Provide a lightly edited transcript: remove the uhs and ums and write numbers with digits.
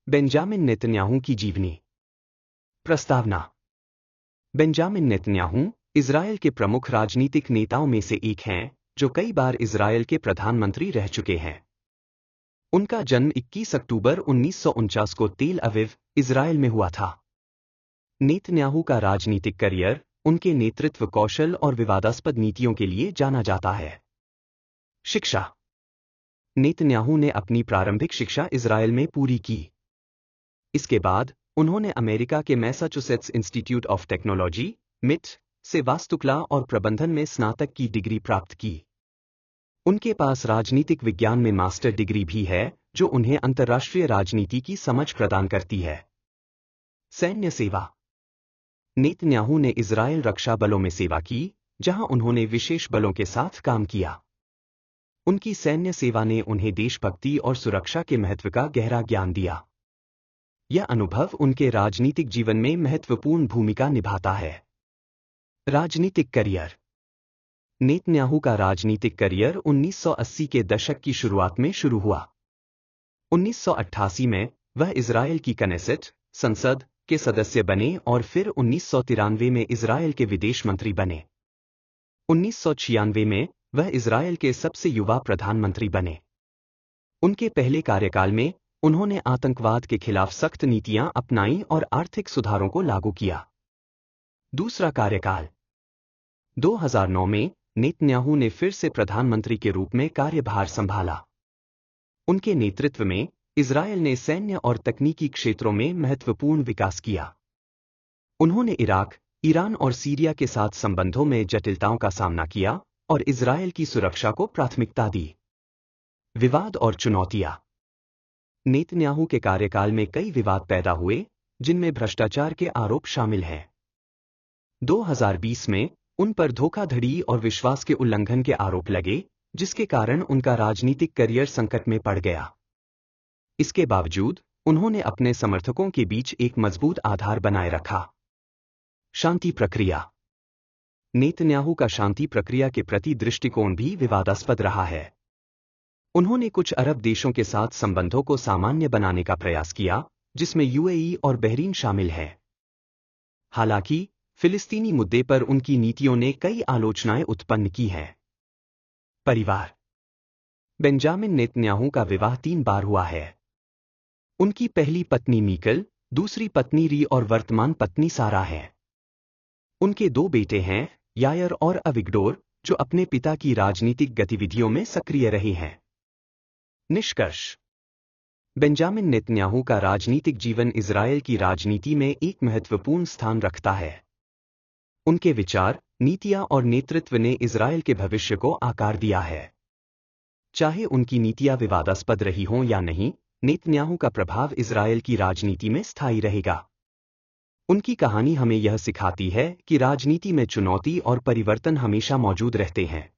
Benjamin Netanyahu की जीवनी। प्रस्तावना। बेंजामिन नेतन्याहू इजरायल के प्रमुख राजनीतिक नेताओं में से एक हैं जो कई बार इजरायल के प्रधानमंत्री रह चुके हैं। उनका जन्म 21 अक्टूबर 1949 को तेल अवीव, इजरायल में हुआ था। नेतन्याहू का राजनीतिक करियर उनके नेतृत्व कौशल और विवादास्पद नीतियों के लिए जाना जाता है। शिक्षा। नेतन्याहू ने अपनी प्रारंभिक शिक्षा इजरायल में पूरी की। इसके बाद उन्होंने अमेरिका के Massachusetts institute of technology (MIT) से वास्तुकला और प्रबंधन में स्नातक की डिग्री प्राप्त की। उनके पास राजनीतिक विज्ञान में मास्टर डिग्री भी है जो उन्हें अंतर्राष्ट्रीय राजनीति की समझ प्रदान करती है। सैन्य सेवा। नेतन्याहू ने इजरायल रक्षा बलों में सेवा की, जहां उन्होंने विशेष बलों के साथ काम किया। उनकी सैन्य सेवा ने उन्हें देशभक्ति और सुरक्षा के महत्व का गहरा ज्ञान दिया। यह अनुभव उनके राजनीतिक जीवन में महत्वपूर्ण भूमिका निभाता है। राजनीतिक करियर। नेतन्याहू का राजनीतिक करियर 1980 के दशक की शुरुआत में शुरू हुआ। 1988 में वह इजरायल की कनेसेट संसद के सदस्य बने और फिर 1993 में इजरायल के विदेश मंत्री बने। 1996 में वह इजरायल के सबसे युवा प्रधानमंत्री बने। उनके पहले कार्यकाल में उन्होंने आतंकवाद के खिलाफ सख्त नीतियां अपनाईं और आर्थिक सुधारों को लागू किया। दूसरा कार्यकाल। 2009 में नेतन्याहू ने फिर से प्रधानमंत्री के रूप में कार्यभार संभाला। उनके नेतृत्व में इजरायल ने सैन्य और तकनीकी क्षेत्रों में महत्वपूर्ण विकास किया। उन्होंने इराक, ईरान और सीरिया के साथ संबंधों में जटिलताओं का सामना किया और इजरायल की सुरक्षा को प्राथमिकता दी। विवाद और चुनौतियां। नेतन्याहू के कार्यकाल में कई विवाद पैदा हुए, जिनमें भ्रष्टाचार के आरोप शामिल हैं। 2020 में उन पर धोखाधड़ी और विश्वास के उल्लंघन के आरोप लगे, जिसके कारण उनका राजनीतिक करियर संकट में पड़ गया। इसके बावजूद उन्होंने अपने समर्थकों के बीच एक मजबूत आधार बनाए रखा। शांति प्रक्रिया। नेतन्याहू का शांति प्रक्रिया के प्रति दृष्टिकोण भी विवादास्पद रहा है। उन्होंने कुछ अरब देशों के साथ संबंधों को सामान्य बनाने का प्रयास किया, जिसमें यूएई और बहरीन शामिल है। हालांकि फिलिस्तीनी मुद्दे पर उनकी नीतियों ने कई आलोचनाएं उत्पन्न की हैं। परिवार। बेंजामिन नेतन्याहू का विवाह 3 बार हुआ है। उनकी पहली पत्नी मीकल, दूसरी पत्नी री और वर्तमान पत्नी सारा है। उनके 2 बेटे हैं, यायर और अविगडोर, जो अपने पिता की राजनीतिक गतिविधियों में सक्रिय रहे हैं। निष्कर्ष। बेंजामिन नेतन्याहू का राजनीतिक जीवन इजरायल की राजनीति में एक महत्वपूर्ण स्थान रखता है। उनके विचार, नीतियां और नेतृत्व ने इजरायल के भविष्य को आकार दिया है। चाहे उनकी नीतियां विवादास्पद रही हों या नहीं, नेतन्याहू का प्रभाव इजरायल की राजनीति में स्थायी रहेगा। उनकी कहानी हमें यह सिखाती है कि राजनीति में चुनौती और परिवर्तन हमेशा मौजूद रहते हैं।